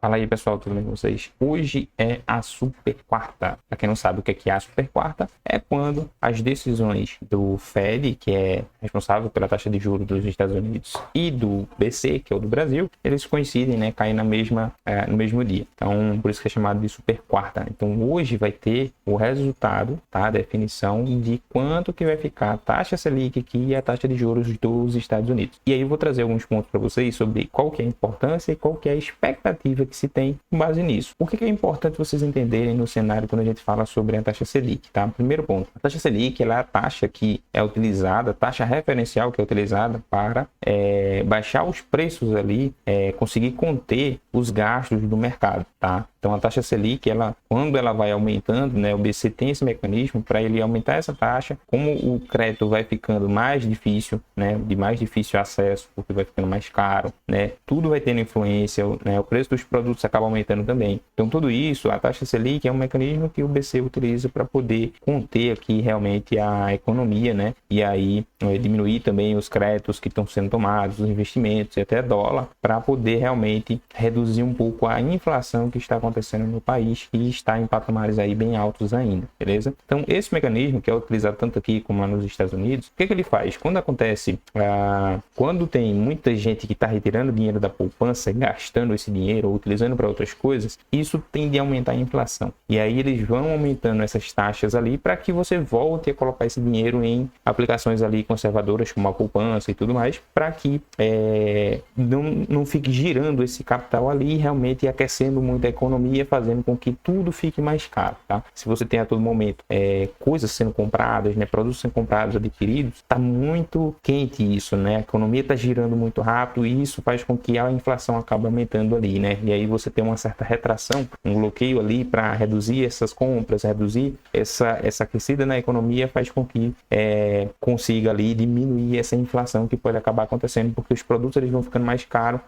Fala aí, pessoal, tudo bem com vocês? Hoje é a super quarta. Para quem não sabe o que é a super quarta, é quando as decisões do Fed, que é responsável pela taxa de juros dos Estados Unidos, e do BC, que é o do Brasil, eles coincidem, né, caem no mesmo dia. Então, por isso que é chamado de super quarta. Então, hoje vai ter o resultado, tá, a definição de quanto que vai ficar a taxa Selic aqui e a taxa de juros dos Estados Unidos. E aí eu vou trazer alguns pontos para vocês sobre qual que é a importância e qual que é a expectativa que se tem com base nisso. O que é importante vocês entenderem no cenário quando a gente fala sobre a taxa Selic, tá? Primeiro ponto, a taxa Selic ela é a taxa que é utilizada, taxa referencial que é utilizada para baixar os preços ali, conseguir conter os gastos do mercado, tá? Então a taxa Selic, quando ela vai aumentando, né, o BC tem esse mecanismo para ele aumentar essa taxa, como o crédito vai ficando mais difícil, né, de mais difícil acesso, porque vai ficando mais caro, né, tudo vai tendo influência, né, o preço dos produtos acaba aumentando também. Então tudo isso, a taxa Selic é um mecanismo que o BC utiliza para poder conter aqui realmente a economia, né, e aí diminuir também os créditos que estão sendo tomados, os investimentos e até dólar, para poder realmente reduzir um pouco a inflação que está acontecendo no país e está em patamares aí bem altos ainda, beleza? Então esse mecanismo que é utilizado tanto aqui como lá nos Estados Unidos, o que ele faz? Quando acontece, quando tem muita gente que está retirando dinheiro da poupança e gastando esse dinheiro ou utilizando para outras coisas, isso tende a aumentar a inflação. E aí eles vão aumentando essas taxas ali para que você volte a colocar esse dinheiro em aplicações ali conservadoras como a poupança e tudo mais, para que não fique girando esse capital ali, realmente aquecendo muito a economia, fazendo com que tudo fique mais caro, tá? Se você tem a todo momento coisas sendo compradas, né, produtos sendo comprados, adquiridos, está muito quente isso, né? A economia está girando muito rápido e isso faz com que a inflação acabe aumentando ali, né? E aí você tem uma certa retração, um bloqueio ali para reduzir essas compras, reduzir essa aquecida na economia, faz com que consiga ali diminuir essa inflação que pode acabar acontecendo, porque os produtos eles vão ficando mais caros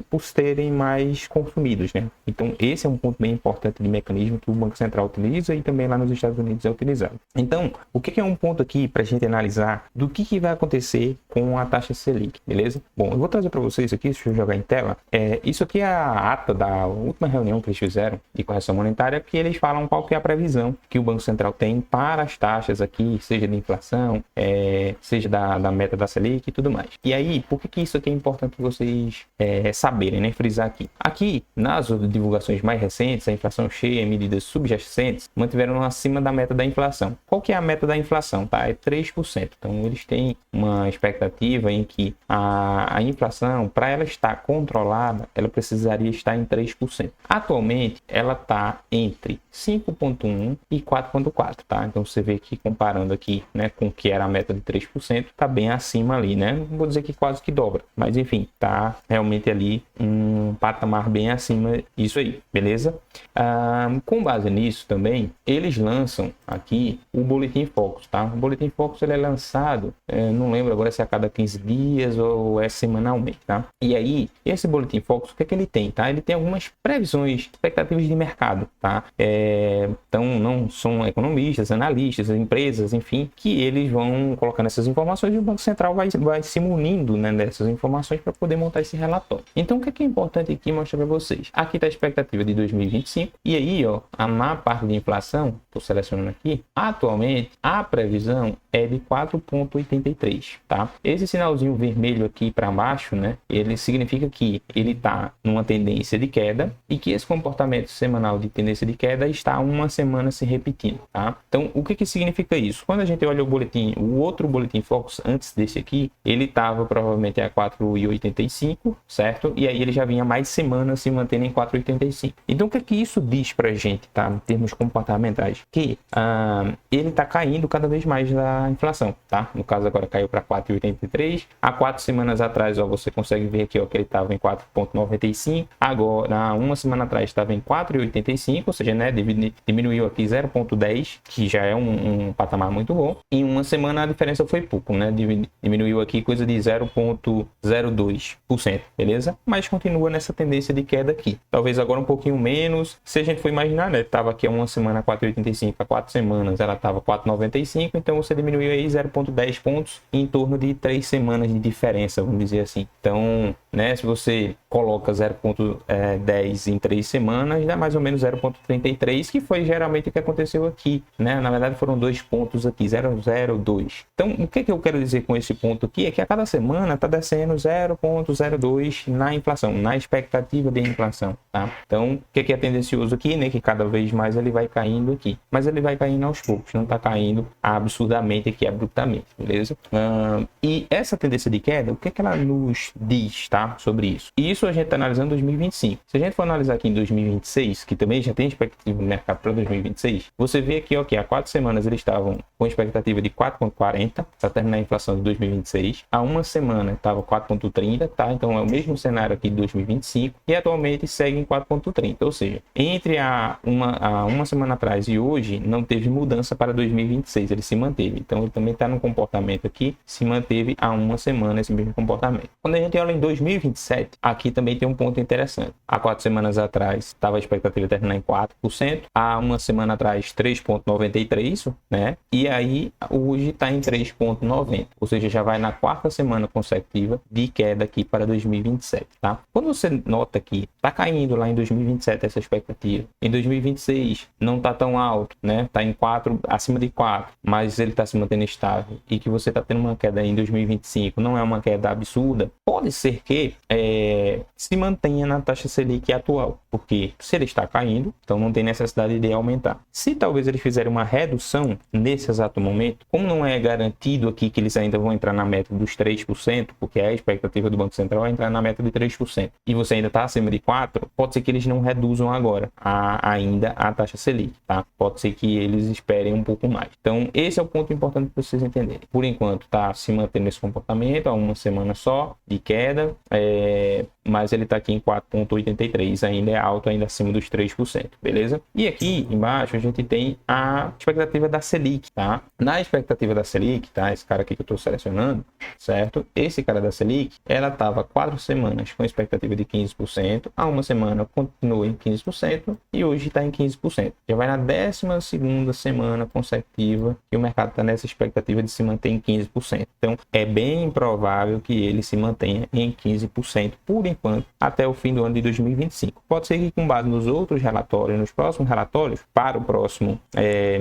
por serem mais consumidos, né? Então esse é um ponto bem importante de mecanismo que o Banco Central utiliza e também lá nos Estados Unidos é utilizado. Então, o que é um ponto aqui para a gente analisar do que vai acontecer com a taxa Selic, beleza? Bom, eu vou trazer para vocês aqui, deixa eu jogar em tela, isso aqui é a ata da última reunião que eles fizeram de correção monetária, que eles falam qual que é a previsão que o Banco Central tem para as taxas aqui, seja de inflação, seja da meta da Selic e tudo mais. E aí, por que isso aqui é importante vocês saberem, né? Frisar aqui. Aqui, nas divulgações mais recentes, a inflação cheia e medidas subjacentes mantiveram acima da meta da inflação. Qual que é a meta da inflação? Tá? É 3%. Então, eles têm uma expectativa em que a inflação, para ela estar controlada, ela precisaria estar em 3%. Atualmente, ela está entre 5,1% e 4,4%. Tá? Então, você vê que comparando aqui, né, com o que era a meta de 3%, está bem acima ali, né? Não vou dizer que quase que dobra, mas enfim, está realmente ali um patamar bem acima disso aí, beleza? Com base nisso também, eles lançam aqui o Boletim Focus, tá? O Boletim Focus ele é lançado, não lembro agora se é a cada 15 dias ou é semanalmente, tá? E aí, esse Boletim Focus, o que é que ele tem, tá? Ele tem algumas previsões, expectativas de mercado, tá? Então, não são economistas, analistas, empresas, enfim, que eles vão colocando essas informações e o Banco Central vai se munindo, né, dessas informações para poder montar esse relatório. Então, o que é importante aqui mostrar para vocês? Aqui está a expectativa de 2025 e aí, ó, na parte de inflação, estou selecionando aqui, atualmente a previsão é de 4,83, tá? Esse sinalzinho vermelho aqui para baixo, né, ele significa que ele está numa tendência de queda e que esse comportamento semanal de tendência de queda está uma semana se repetindo, tá? Então, o que significa isso? Quando a gente olha o outro Boletim Focus antes desse aqui, ele estava provavelmente a 4,85, certo? E aí ele já vinha mais semanas se mantendo em 4,85. Então, o que isso diz pra gente, tá? Em termos comportamentais? Que ele está caindo cada vez mais da inflação, tá? No caso, agora caiu para 4,83. Há 4 semanas atrás, ó, você consegue ver aqui, ó, que ele estava em 4,95. Agora, uma semana atrás, estava em 4,85, ou seja, né, diminuiu aqui 0,10, que já é um patamar muito bom. Em uma semana, a diferença foi pouco, né? Diminuiu aqui coisa de 0,02%, beleza? Mas continua nessa tendência de queda aqui. Talvez agora um pouquinho menos. Se a gente for imaginar, né? Estava aqui há uma semana 4,85, há 4 semanas ela estava 4,95, então você diminuiu aí 0,10 pontos em torno de 3 semanas de diferença, vamos dizer assim. Então, né, se você coloca 10 em 3 semanas, dá mais ou menos 0,33, que foi geralmente o que aconteceu aqui, né? Na verdade foram 2 pontos aqui, 0,02. Então, o que eu quero dizer com esse ponto aqui é que a cada semana está descendo 0,02 na inflação, na expectativa de inflação, tá? Então, o que é tendencioso aqui, né? Que cada vez mais ele vai caindo aqui, mas ele vai caindo aos poucos, não está caindo absurdamente aqui, abruptamente, beleza? E essa tendência de queda, o que ela nos diz, tá? Sobre isso. E isso a gente está analisando 2025. Se a gente for analisar aqui em 2026, que também já tem expectativa de mercado para 2026, você vê aqui, ok, há 4 semanas eles estavam com expectativa de 4,40 para terminar a inflação de 2026. Há uma semana estava 4,30, tá? Então é o mesmo cenário aqui de 2025 e atualmente segue em 4,30. Ou seja, entre uma semana atrás e hoje não teve mudança para 2026, ele se manteve. Então ele também está no comportamento aqui, se manteve há uma semana esse mesmo comportamento. Quando a gente olha em 2027, aqui também tem um ponto interessante. Há 4 semanas atrás estava a expectativa de terminar em 4%, há uma semana atrás 3,93, né? E aí hoje está em 3,90, ou seja, já vai na 4ª semana consecutiva de queda aqui para 2027, tá? Quando você nota que está caindo lá em 2027 essa expectativa, em 2026 não está tão alto, né? Está em 4, acima de 4, mas ele está se mantendo estável e que você está tendo uma queda em 2025, não é uma queda absurda, pode ser que se mantenha na taxa Selic atual, porque se ele está caindo, então não tem necessidade de aumentar. Se talvez eles fizerem uma redução nesse exato momento, como não é garantido aqui que eles ainda vão entrar na meta dos 3%, porque a expectativa do Banco Central é entrar na meta de 3%, e você ainda está acima de 4%, pode ser que eles não reduzam agora ainda a taxa Selic, tá? Pode ser que eles esperem um pouco mais. Então, esse é o ponto importante para vocês entenderem. Por enquanto, está se mantendo esse comportamento, há uma semana só de queda, mas ele está aqui em 4,83, ainda é alto, ainda acima dos 3%, beleza? E aqui embaixo a gente tem a expectativa da Selic, tá? Na expectativa da Selic, tá? Esse cara aqui que eu estou selecionando, certo? Esse cara da Selic, ela estava 4 semanas com expectativa de 15%, há uma semana continua em 15% e hoje está em 15%. Já vai na 12ª semana consecutiva que o mercado está nessa expectativa de se manter em 15%. Então, é bem provável que ele se mantenha em 15% por enquanto, até o fim do ano de 2025. Pode ser que com base nos outros relatórios, nos próximos relatórios, para o próximo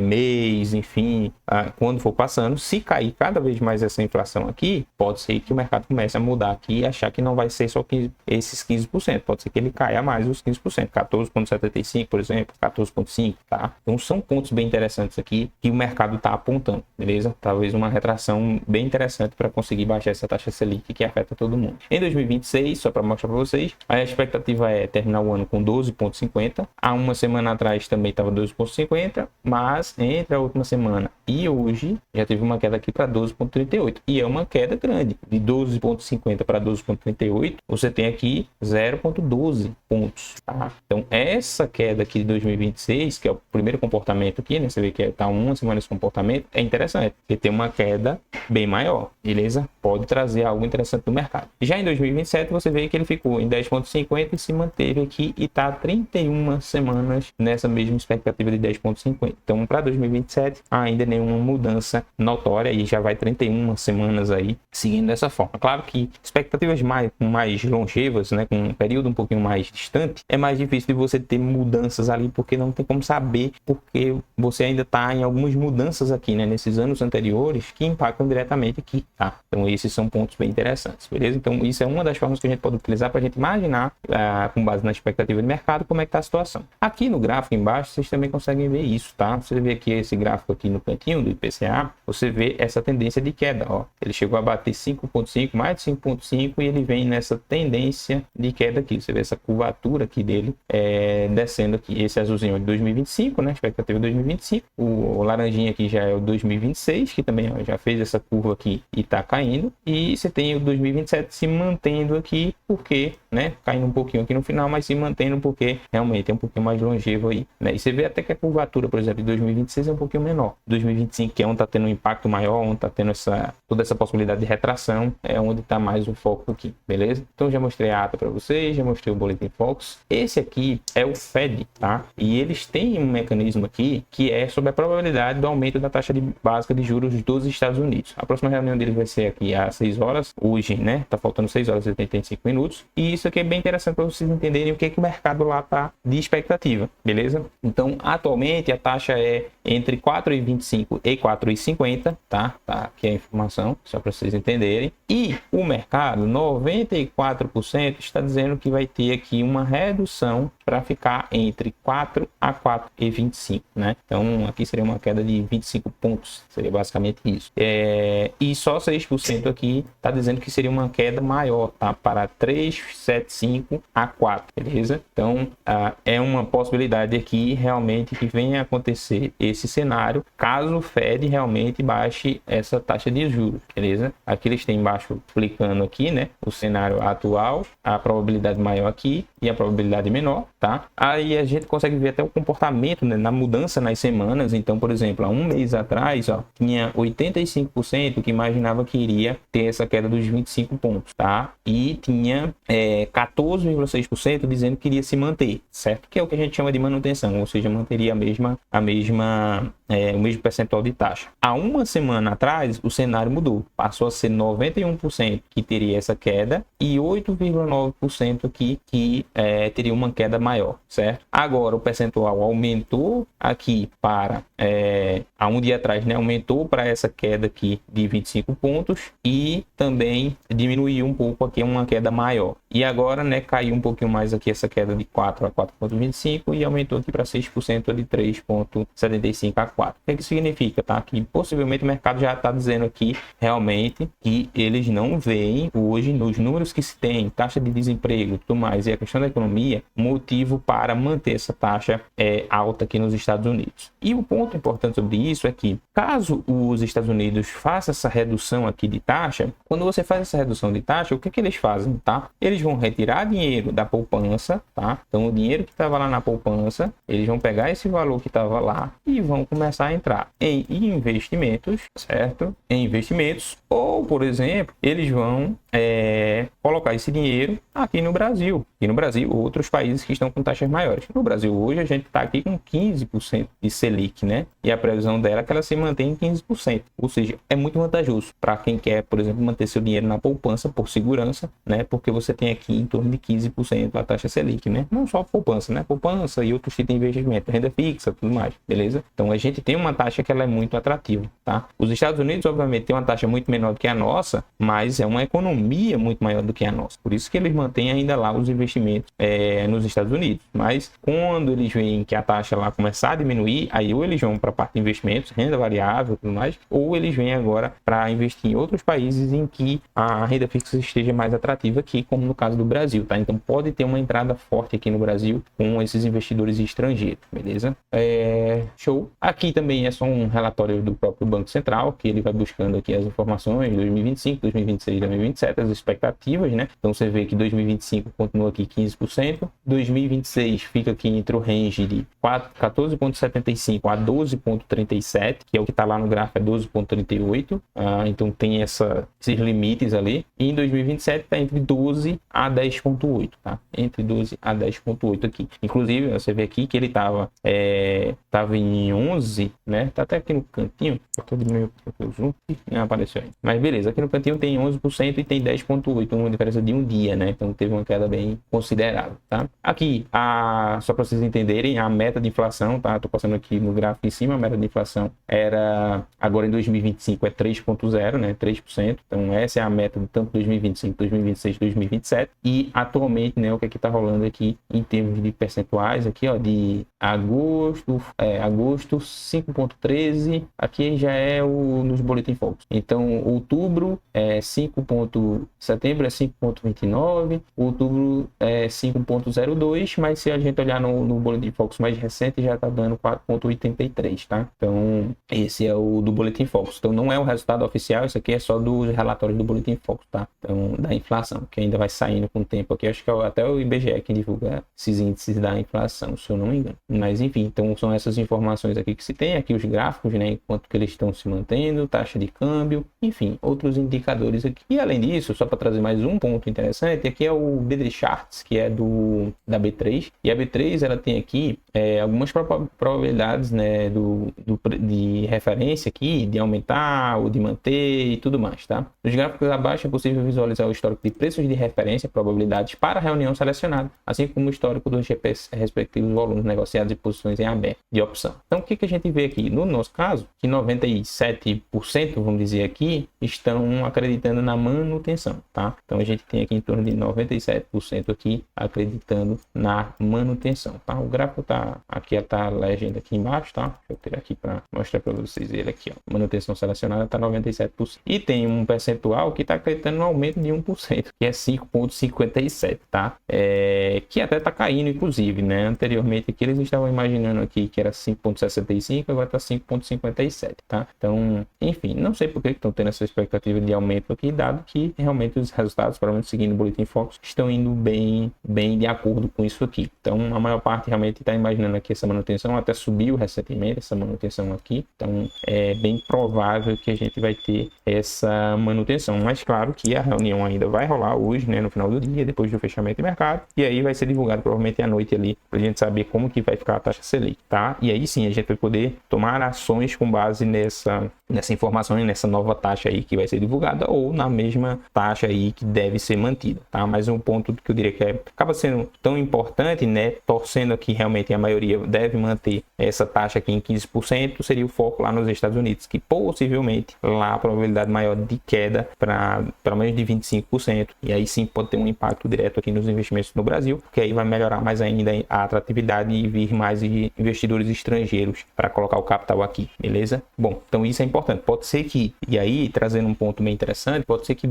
mês, enfim, quando for passando, se cair cada vez mais essa inflação aqui, pode ser que o mercado comece a mudar aqui e achar que não vai ser só esses 15%. Pode ser que ele caia mais os 15%, 14,75, por exemplo, 14,5, tá? Então são pontos bem interessantes aqui que o mercado está apontando, beleza? Talvez uma retração bem interessante para conseguir baixar essa taxa Selic que afeta todo mundo. Em 2026, só para mostrar para vocês, a expectativa é terminar o ano com 12,50. Há uma semana atrás também estava 12,50, mas entre a última semana e hoje já teve uma queda aqui para 12,38 e é uma queda grande, de 12,50 para 12,38 você tem aqui 0,12 pontos, tá? Então essa queda aqui de 2026, que é o primeiro comportamento aqui, né? Você vê que está uma semana esse comportamento, é interessante, porque tem uma queda bem maior, beleza? Pode trazer algo interessante no mercado. Já em 2027 você vê que ele ficou em 10,50 e se manteve aqui e está 31 semanas nessa mesma expectativa de 10,50. Então para 2027 ainda nenhuma mudança notória e já vai 31 semanas aí seguindo dessa forma. Claro que expectativas mais longevas, né, com um período um pouquinho mais distante, é mais difícil de você ter mudanças ali, porque não tem como saber, porque você ainda está em algumas mudanças aqui, né, nesses anos anteriores que impactam diretamente aqui, tá? Então esses são pontos bem interessantes, beleza? Então isso é uma das formas que a gente pode utilizar para a gente imaginar, com base na expectativa de mercado, como é que está a situação. Aqui no gráfico embaixo vocês também conseguem ver isso, tá? Você vê aqui esse gráfico aqui no cantinho do IPCA, você vê essa tendência de queda, ó. Ele chegou a bater 5,5, mais de 5,5 e ele vem nessa tendência de queda aqui. Você vê essa curvatura aqui dele descendo aqui. Esse azulzinho é de 2025, né? Expectativa de 2025. O laranjinha aqui já é o 2026, que também já fez essa curva aqui e está caindo. E você tem o 2027 se mantendo aqui, porque, né? Caindo um pouquinho aqui no final, mas se mantendo porque realmente é um pouquinho mais longevo aí, né? E você vê até que a curvatura, por exemplo, de 2026 é um pouquinho menor. 2025, que é onde está tendo um impacto maior, onde está tendo toda essa possibilidade de retração, é onde está mais o foco aqui, beleza? Então já mostrei a ata para vocês, já mostrei o Boletim Focus. Esse aqui é o Fed, tá? E eles têm um mecanismo aqui que é sobre a probabilidade do aumento da taxa básica de juros dos Estados Unidos. A próxima reunião deles vai ser aqui às 6 horas, hoje, né? Tá faltando 6 horas e 85 minutos. E isso aqui é bem interessante interessante para vocês entenderem o que o mercado lá está de expectativa, beleza? Então, atualmente a taxa é entre 4,25 e 4,50, tá? Tá aqui a informação, só para vocês entenderem. E o mercado, 94% está dizendo que vai ter aqui uma redução para ficar entre 4 a 4,25, né? Então, aqui seria uma queda de 25 pontos, seria basicamente isso. E só 6% aqui está dizendo que seria uma queda maior, tá? Para 3,75 a 4, beleza? Então, é uma possibilidade aqui realmente que venha a acontecer esse cenário, caso o Fed realmente baixe essa taxa de juros, beleza? Aqui eles têm embaixo explicando aqui, né? O cenário atual, a probabilidade maior aqui e a probabilidade menor, tá? Aí a gente consegue ver até o comportamento, né, na mudança nas semanas. Então, por exemplo, há um mês atrás, ó, tinha 85% que imaginava que iria ter essa queda dos 25 pontos, tá? E tinha 14,6% dizendo que iria se manter, certo? Que é o que a gente chama de manutenção, ou seja, manteria o mesmo percentual de taxa. Há uma semana atrás, o cenário mudou. Passou a ser 91% que teria essa queda e 8,9% aqui que teria uma queda maior, certo? Agora, o percentual aumentou aqui para... há um dia atrás, né? Aumentou para essa queda aqui de 25 pontos e também diminuiu um pouco aqui, uma queda maior. E agora, né, caiu um pouquinho mais aqui essa queda de 4 a 4,25 e aumentou aqui para 6% de 3,75 a 4. O que que significa, tá? Que possivelmente o mercado já está dizendo aqui realmente que eles não veem hoje nos números que se tem, taxa de desemprego e tudo mais, e a questão da economia, motivo para manter essa taxa alta aqui nos Estados Unidos. E o ponto importante sobre isso é que, caso os Estados Unidos façam essa redução aqui de taxa, quando você faz essa redução de taxa, o que que eles fazem, tá? Eles vão retirar dinheiro da poupança, tá? Então, o dinheiro que estava lá na poupança, eles vão pegar esse valor que estava lá e vão começar a entrar em investimentos, certo? Em investimentos, ou, por exemplo, eles vão colocar esse dinheiro aqui no Brasil. E no Brasil, outros países que estão com taxas maiores. No Brasil, hoje, a gente está aqui com 15% de Selic, né? E a previsão dela é que ela se mantém em 15%. Ou seja, é muito vantajoso para quem quer, por exemplo, manter seu dinheiro na poupança por segurança, né? Porque você tem aqui em torno de 15% a taxa Selic, né? Não só poupança, né? Poupança e outros tipos de investimento, renda fixa, tudo mais, beleza? Então, a gente tem uma taxa que ela é muito atrativa, tá? Os Estados Unidos, obviamente, tem uma taxa muito menor do que a nossa, mas é uma economia muito maior do que a nossa. Por isso que eles mantêm ainda lá os investimentos nos Estados Unidos. Mas quando eles veem que a taxa lá começar a diminuir, aí ou eles vão para a parte de investimentos, renda variável e tudo mais, ou eles vêm agora para investir em outros países em que a renda fixa esteja mais atrativa aqui, como no caso do Brasil, tá? Então pode ter uma entrada forte aqui no Brasil com esses investidores estrangeiros, beleza? Show. Aqui também é só um relatório do próprio Banco Central, que ele vai buscando aqui as informações de 2025, 2026, 2027, as expectativas, né? Então você vê que 2025 continua aqui 15%, 2026 fica aqui entre o range de 14,75 a 12,37, que é o que está lá no gráfico, é 12,38, então tem esses limites ali, e em 2027 está entre 12 a 10,8, tá? Entre 12 a 10,8 aqui. Inclusive, você vê aqui que ele estava em 11, né? Tá até aqui no cantinho, eu tô diminuindo o zoom, não apareceu aí. Mas beleza, aqui no cantinho tem 11% e tem 10,8, uma diferença de um dia, né? Então teve uma queda bem considerável, tá? Aqui, só para vocês entenderem, a meta de inflação, tá? Tô passando aqui no gráfico em cima, a meta de inflação era, agora em 2025 é 3,0, né? 3%. Então essa é a meta de tanto 2025, 2026, 2027. E atualmente, né, o que tá rolando aqui em termos de percentuais, aqui, ó, de agosto 5,13, aqui já é nos Boletim Focus. Então, outubro setembro é 5,29, outubro é 5,02, mas se a gente olhar no Boletim Focus mais recente, já está dando 4,83, tá? Então, esse é o do Boletim Focus. Então, não é o resultado oficial, isso aqui é só dos relatórios do Boletim Focus, tá? Então, da inflação, que ainda vai saindo com o tempo aqui. Acho que é até o IBGE que divulga esses índices da inflação, se eu não me engano. Mas, enfim, então são essas informações aqui que se tem, aqui os gráficos, né? Enquanto que eles estão se mantendo, taxa de câmbio, enfim, outros indicadores aqui. E, além disso, só para trazer mais um ponto interessante, aqui é o BD Charts, que é da B3, e a B3 ela tem aqui algumas probabilidades, né, de referência aqui, de aumentar ou de manter e tudo mais, tá? Nos gráficos abaixo é possível visualizar o histórico de preços de referência, probabilidades para a reunião selecionada, assim como o histórico dos respectivos volumes negociados e posições em aberto de opção. Então, o que a gente vê aqui? No nosso caso, que 97%, vamos dizer aqui, estão acreditando na manutenção, tá? Então, a gente tem aqui em torno de 97% aqui acreditando na manutenção, tá? O gráfico tá aqui, tá a legenda aqui embaixo, tá? Deixa eu tirar aqui para mostrar para vocês ele aqui, ó. Manutenção selecionada tá 97%. E tem um percentual que tá acreditando no aumento de 1%, que é 5,57, tá? Que até tá caindo, inclusive, né? Anteriormente aqui eles estavam imaginando aqui que era 5,65, agora tá 5,57, tá? Então, enfim, não sei por que estão tendo essa expectativa de aumento aqui, dado que realmente os resultados, pelo menos seguindo o Boletim Focus, estão indo bem de acordo com isso aqui. Então, a maior parte realmente está imaginando aqui essa manutenção, até subiu recentemente essa manutenção aqui. Então, é bem provável que a gente vai ter essa manutenção. Mas, claro que a reunião ainda vai rolar hoje, né, no final do dia, depois do fechamento de mercado. E aí vai ser divulgado provavelmente à noite ali, para a gente saber como que vai ficar a taxa Selic, tá? E aí sim, a gente vai poder tomar ações com base nessa informação e nessa nova taxa aí que vai ser divulgada, ou na mesma taxa aí que deve ser mantida, tá? Mas um ponto que eu diria que acaba sendo tão importante, né, torcendo aqui realmente a maioria deve manter essa taxa aqui em 15%, seria o foco lá nos Estados Unidos, que possivelmente lá a probabilidade maior de queda para pelo menos de 25%, e aí sim pode ter um impacto direto aqui nos investimentos no Brasil, porque aí vai melhorar mais ainda a atratividade e vir mais investidores estrangeiros para colocar o capital aqui, beleza? Bom, então isso é importante. Pode ser que, e aí trazendo um ponto bem interessante, pode ser que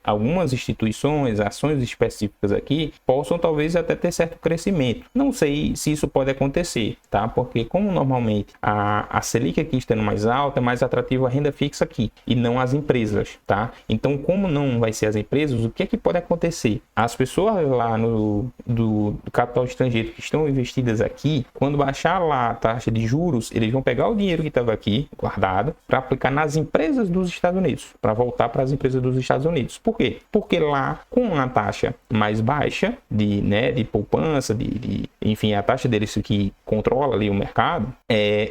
algumas instituições, ações específicas aqui, possam talvez até ter certo crescimento. Não sei se isso pode acontecer, tá? Porque como normalmente a Selic aqui estando mais alta, é mais atrativo a renda fixa aqui e não as empresas, tá? Então, como não vai ser as empresas, o que é que pode acontecer? As pessoas lá do capital estrangeiro que estão investidas aqui, quando baixar lá a taxa de juros, eles vão pegar o dinheiro que estava aqui guardado para aplicar nas empresas dos Estados Unidos, para voltar para as empresas dos Estados Unidos. Por quê? Porque lá, com a taxa mais baixa de poupança, enfim, a taxa deles que controla ali o mercado,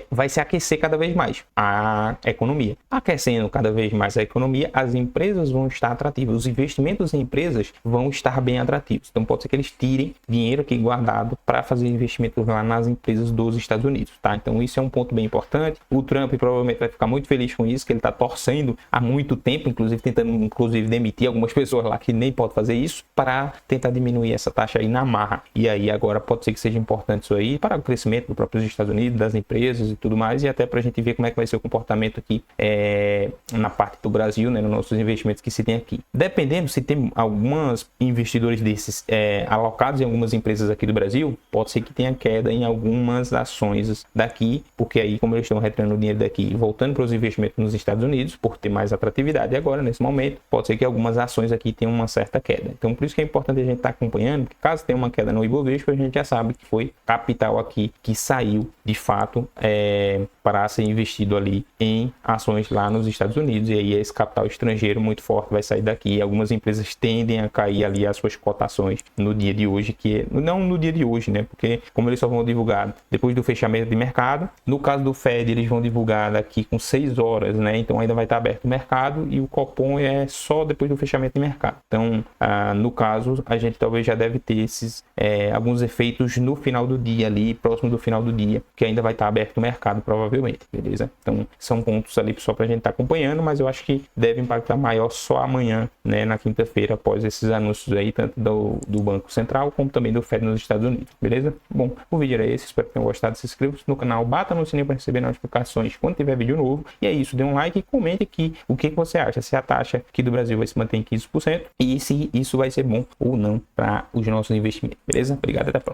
vai se aquecer cada vez mais a economia. Aquecendo cada vez mais a economia, as empresas vão estar atrativas, os investimentos em empresas vão estar bem atrativos. Então pode ser que eles tirem dinheiro aqui guardado para fazer investimentos lá nas empresas dos Estados Unidos, tá? Então isso é um ponto bem importante. O Trump provavelmente vai ficar muito feliz com isso, que ele está torcendo há muito tempo, tentando demitir algumas pessoas lá que nem pode fazer isso, para tentar diminuir essa taxa aí na marra. E aí agora pode ser que seja importante isso aí para o crescimento do próprio Estados Unidos, das empresas e tudo mais, e até para a gente ver como é que vai ser o comportamento aqui na parte do Brasil, né, nos nossos investimentos que se tem aqui. Dependendo se tem alguns investidores desses alocados em algumas empresas aqui do Brasil, pode ser que tenha queda em algumas ações daqui, porque aí como eles estão retirando o dinheiro daqui e voltando para os investimentos nos Estados Unidos, por ter mais atratividade agora, nesse momento, pode ser que algumas ações aqui tenham uma certa queda. Então por isso que é importante a gente estar acompanhando, porque caso tenha uma queda no Ibovespa, a gente já sabe que foi capital aqui que saiu de fato para ser investido ali em ações lá nos Estados Unidos, e aí esse capital estrangeiro muito forte vai sair daqui. Algumas empresas tendem a cair ali as suas cotações no dia de hoje, não no dia de hoje, né? Porque como eles só vão divulgar depois do fechamento de mercado, no caso do Fed eles vão divulgar daqui com 6 horas, né? Então ainda vai estar aberto o mercado, e o Copom é só depois do fechamento de mercado. Então no caso a gente talvez já deve ter esses alguns efeitos no final do dia ali, próximo do final do dia, que ainda vai estar aberto o mercado provavelmente, beleza? Então são pontos ali só para a gente estar acompanhando, mas eu acho que deve impactar maior só amanhã, né, na quinta-feira, após esses anúncios aí, tanto do Banco Central como também do Fed nos Estados Unidos, beleza? Bom, o vídeo era esse, espero que tenham gostado. Se inscreva-se no canal, bata no sininho para receber notificações quando tiver vídeo novo, e é isso, dê um like e comente aqui o que você acha, se a taxa aqui do Brasil vai se manter em 15% e se isso vai ser bom ou não para os nossos investimentos, beleza? Obrigado, até a próxima.